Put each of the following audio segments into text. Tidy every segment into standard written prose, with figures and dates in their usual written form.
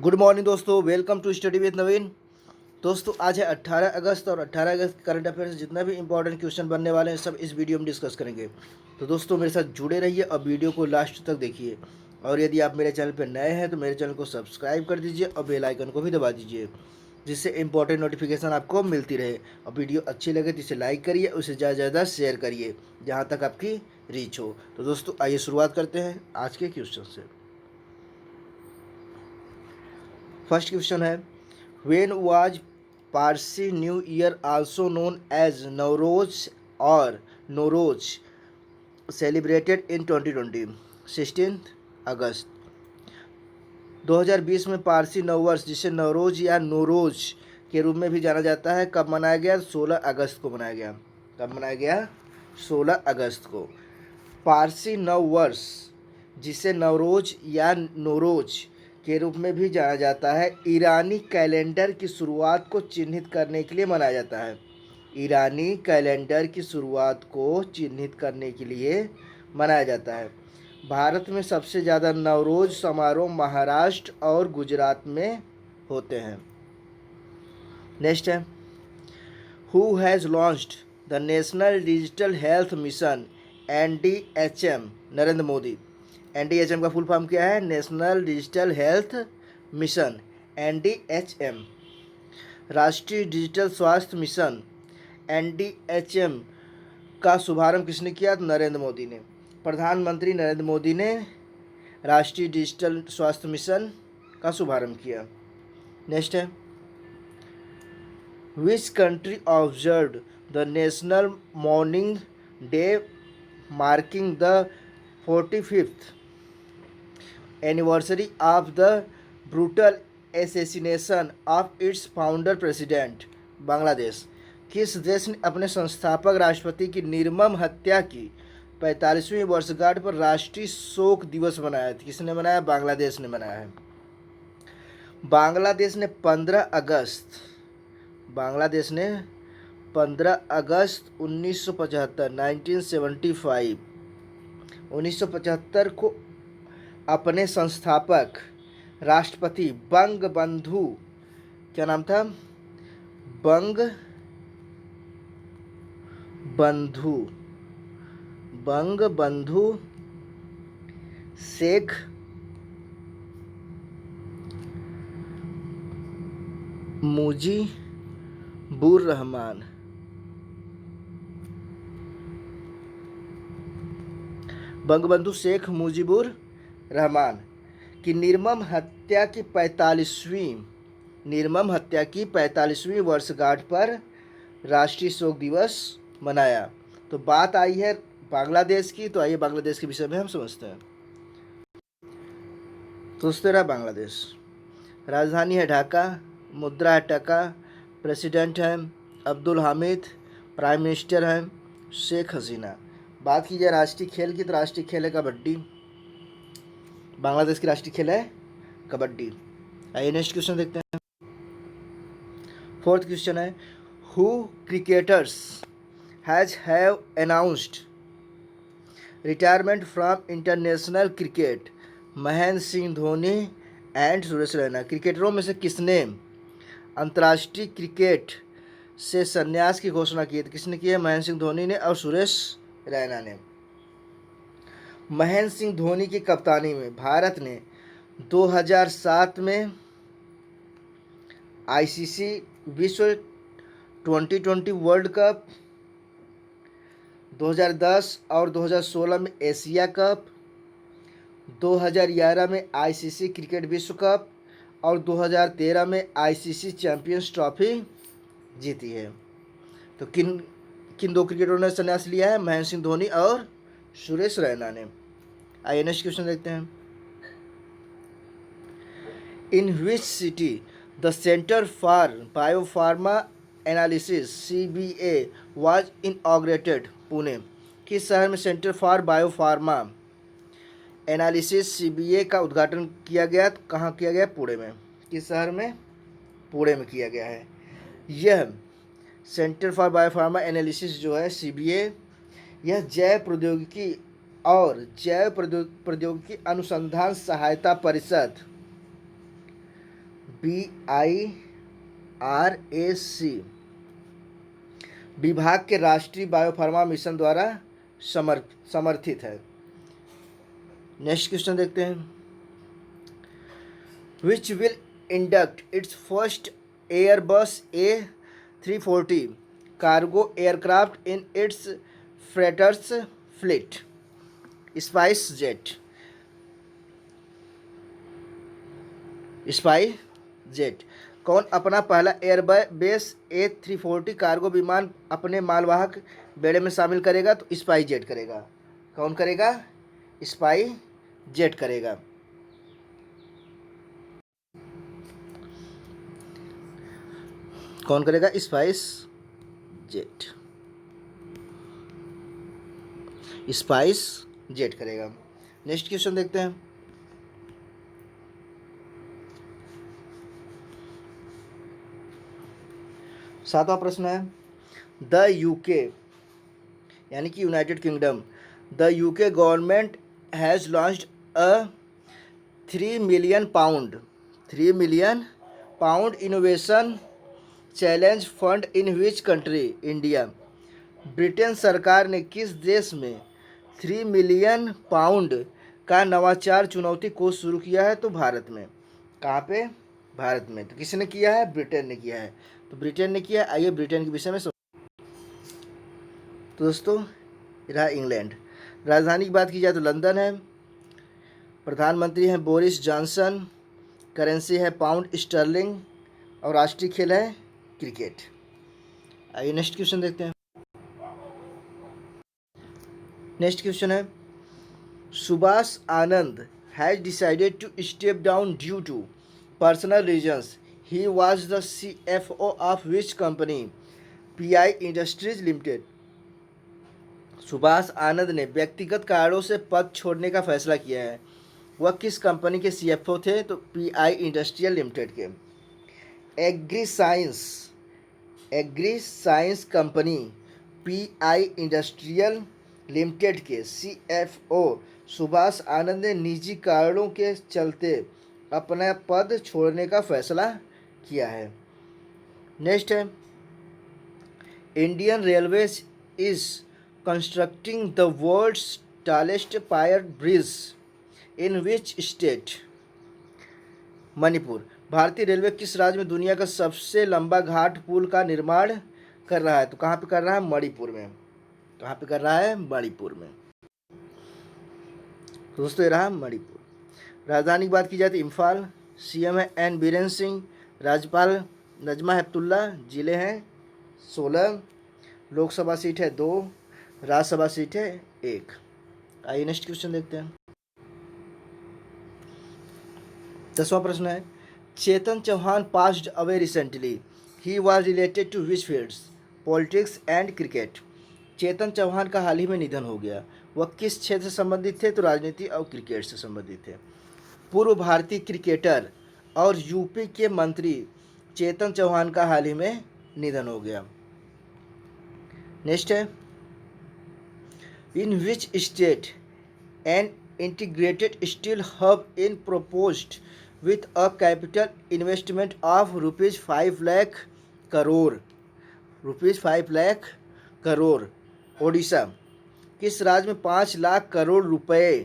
Good morning दोस्तों, welcome to study with नवीन। दोस्तों आज है 18 अगस्त और 18 अगस्त करंट अफेयर्स जितना भी इंपॉर्टेंट क्वेश्चन बनने वाले हैं सब इस वीडियो में डिस्कस करेंगे। तो दोस्तों मेरे साथ जुड़े रहिए और वीडियो को लास्ट तक देखिए। और यदि आप मेरे चैनल पर नए हैं तो मेरे चैनल को सब्सक्राइब कर दीजिए और बेल आइकन को भी दबा दीजिए, जिससे इंपॉर्टेंट नोटिफिकेशन आपको मिलती रहे। और वीडियो अच्छी लगे तो इसे लाइक करिए, उसे ज़्यादा से ज़्यादा शेयर करिए जहाँ तक आपकी रीच हो। तो दोस्तों आइए शुरुआत करते हैं आज के क्वेश्चन से। फर्स्ट क्वेश्चन है, when was Parsi new year also known as Navroz और नोरोज सेलिब्रेटेड इन 2020? 16 अगस्त। 2020 में पारसी नववर्ष जिसे नवरोज या नोरोज के रूप में भी जाना जाता है कब मनाया गया? 16 अगस्त को मनाया गया। कब मनाया गया? 16 अगस्त को। पारसी नववर्ष जिसे नवरोज या नोरोज के रूप में भी जाना जाता है ईरानी कैलेंडर की शुरुआत को चिन्हित करने के लिए मनाया जाता है। ईरानी कैलेंडर की शुरुआत को चिन्हित करने के लिए मनाया जाता है। भारत में सबसे ज़्यादा नवरोज समारोह महाराष्ट्र और गुजरात में होते हैं। नेक्स्ट है, who has launched the national digital health mission NDHM? Narendra Modi. NDHM का फुल फॉर्म क्या है? National digital health mission NDHM। राष्ट्रीय डिजिटल स्वास्थ्य मिशन NDHM का शुभारंभ किसने किया? नरेंद्र मोदी ने। प्रधानमंत्री नरेंद्र मोदी ने राष्ट्रीय डिजिटल स्वास्थ्य मिशन का शुभारंभ किया। नेक्स्ट है, which country observed the national morning day marking the 45th anniversary of the brutal assassination of its founder president? Bangladesh. किस देश ने अपने संस्थापक राष्ट्रपति की निर्मम हत्या की 45वीं वर्षगांठ पर राष्ट्रीय शोक दिवस मनाया? किसने मनाया? बांग्लादेश ने मनाया है। बांग्लादेश ने 15 अगस्त 1975 को अपने संस्थापक राष्ट्रपति बंगबंधु, क्या नाम था? बंगबंधु शेख मुजीबुर रहमान बंगबंधु शेख मुजीबुर रहमान की निर्मम हत्या की 45वीं वर्षगांठ पर राष्ट्रीय शोक दिवस मनाया। तो बात आई है बांग्लादेश की, तो आइए बांग्लादेश के विषय में हम समझते हैं। दोस्तों रहा बांग्लादेश, राजधानी है ढाका, मुद्रा है टका, प्रेसिडेंट हैं अब्दुल हामिद, प्राइम मिनिस्टर हैं शेख हसीना। बात की जाए राष्ट्रीय खेल की तो राष्ट्रीय खेल है कबड्डी। बांग्लादेश की राष्ट्रीय खेल है कबड्डी। आइए नेक्स्ट क्वेश्चन देखते हैं। फोर्थ क्वेश्चन है, who cricketers have announced retirement from international cricket? Mahendra Singh Dhoni and Suresh Raina. क्रिकेटरों में से किसने अंतर्राष्ट्रीय क्रिकेट से संन्यास की घोषणा की? किसने की है? महेंद्र सिंह धोनी ने और सुरेश रैना ने। महेंद्र सिंह धोनी की कप्तानी में भारत ने 2007 में ICC विश्व 2020 वर्ल्ड कप, 2010 और 2016 में एशिया कप, 2011 में ICC क्रिकेट विश्व कप और 2013 में ICC चैंपियंस ट्रॉफी जीती है। तो किन दो क्रिकेटरों ने संन्यास लिया है? महेंद्र सिंह धोनी और सुरेश रैना ने। आइए नेक्स्ट क्वेश्चन देखते हैं। In which city the centre for biopharma analysis CBA was inaugurated? Pune. किस शहर में centre for biopharma analysis CBA का उद्घाटन किया गया? कहाँ किया गया? पुणे में। किस शहर में? पुणे में किया गया है। यह सेंटर फॉर बायोफार्मा एनालिसिस जो है CBA, यह जैव प्रौद्योगिकी और जैव प्रौद्योगिकी अनुसंधान सहायता परिषद PIRAC विभाग के राष्ट्रीय बायोफार्मा मिशन द्वारा समर्थित है। नेक्स्ट क्वेश्चन देखते हैं। Which will induct its first Airbus A340 cargo aircraft in its freighters fleet? SpiceJet. कौन अपना पहला एयरबस A340 कार्गो विमान अपने मालवाहक बेड़े में शामिल करेगा? तो स्पाइस जेट करेगा। कौन करेगा? स्पाइस जेट करेगा। कौन करेगा? Spice jet. स्पाइस जेट करेगा। नेक्स्ट क्वेश्चन देखते हैं। सातवां प्रश्न है, द यूके यानी कि United kingdom, the UK government has launched a 3 million pound innovation challenge fund in which country? India. Britain सरकार ने किस देश में 3 मिलियन पाउंड का नवाचार चुनौती कोष शुरू किया है? तो भारत में। कहाँ पे? भारत में। तो किसने किया है? ब्रिटेन ने किया है। तो ब्रिटेन ने किया। आइए ब्रिटेन के विषय में तो दोस्तों रहा इंग्लैंड। राजधानी की बात की जाए तो लंदन है। प्रधानमंत्री हैं बोरिस जॉनसन। करेंसी है पाउंड स्टर्लिंग और राष्ट्रीय खेल है क्रिकेट। आइए नेक्स्ट क्वेश्चन देखते हैं। नेक्स्ट क्वेश्चन है, Subhash Anand has decided to step down due to personal reasons. He was the CFO of which company? PI industries limited. Subhash Anand ने व्यक्तिगत कारणों से पद छोड़ने का फैसला किया है। वह किस कंपनी के CFO थे? तो PI इंडस्ट्रियल लिमिटेड के। Agri science company PI industrial limited के CFO सुभाष आनंद ने निजी कारणों के चलते अपना पद छोड़ने का फैसला किया है। नेक्स्ट है, Indian railways is constructing the world's tallest pier bridge in which state? Manipur. भारतीय रेलवे किस राज्य में दुनिया का सबसे लंबा घाट पुल का निर्माण कर रहा है? तो कहाँ पे कर रहा है? मणिपुर में। कहाँ पे कर रहा है? मणिपुर में। दोस्तों ये रहा मणिपुर। राजधानी की बात की जाए तो इम्फाल। CM है N बीरेन सिंह। राज्यपाल नजमा हेपतुल्ला। जिले हैं 16। लोकसभा सीट है 2। राज्यसभा सीट है 1। आइए नेक्स्ट क्वेश्चन देखते हैं। 10वां प्रश्न है, Chetan Chauhan passed away recently. He was related to which fields? Politics and cricket. Chetan Chauhan का हाल ही में निधन हो गया। वह किस क्षेत्र से संबंधित थे? तो राजनीति और क्रिकेट से संबंधित थे। पूर्व भारतीय क्रिकेटर और यूपी के मंत्री चेतन चौहान का हाल ही में निधन हो गया। नेक्स्ट है, in which state an integrated steel hub in proposed with a capital investment of ₹5 lakh crore. ₹5 lakh crore. Odisha. किस राज्य में 5 लाख करोड़ रुपए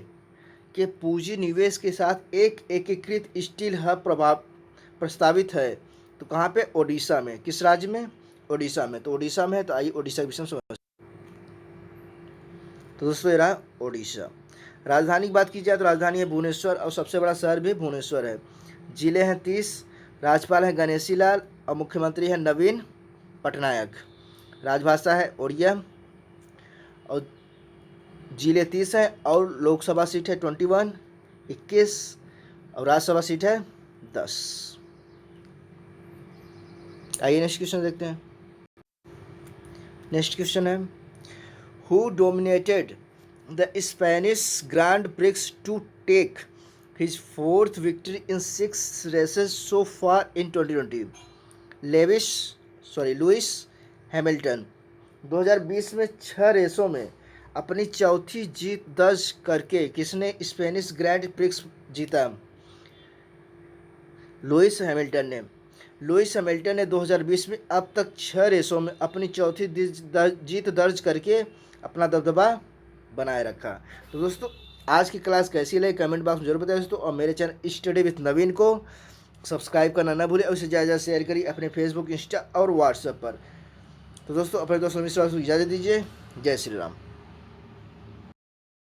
के पूंजी निवेश के साथ एक एकीकृत स्टील हब प्रस्तावित है? तो कहाँ पे? ओडिशा में। किस राज्य में? ओडिशा में। तो ओडिशा में है। तो आइए ओडिशा के विषय में समझते हैं। तो दोस्तों ये रहा ओडिशा। राजधानी की बात की जाए तो राजधानी है भुवनेश्वर और सबसे बड़ा शहर भी भुवनेश्वर है। जिले हैं 30। राज्यपाल हैं गणेशी लाल और मुख्यमंत्री हैं नवीन पटनायक। राजभाषा है ओडिया और जिले 30 हैं और लोकसभा सीट है 21 और राज्यसभा सीट है 10। आइए नेक्स्ट क्वेश्चन देखते हैं। नेक्स्ट क्वेश्चन है, who dominated the Spanish grand prix to take his 4th victory in 6 races so far in 2020? Lewis Hamilton. 2020 में 6 रेसों में अपनी चौथी जीत दर्ज करके किसने स्पेनिश ग्रैंड प्रिक्स जीता? लुइस हैमिल्टन ने 2020 में अब तक 6 रेसों में अपनी चौथी जीत दर्ज करके अपना दबदबा बनाए रखा। तो दोस्तों आज की क्लास कैसी लगी कमेंट बॉक्स में जरूर बताइए दोस्तों, और मेरे चैनल स्टडी विथ नवीन को सब्सक्राइब करना ना भूलें और उसे ज़्यादा शेयर करिए अपने फेसबुक, इंस्टा और व्हाट्सएप पर। तो दोस्तों अपने दोस्तों मित्रों को इजाज़त दीजिए। जय श्री राम।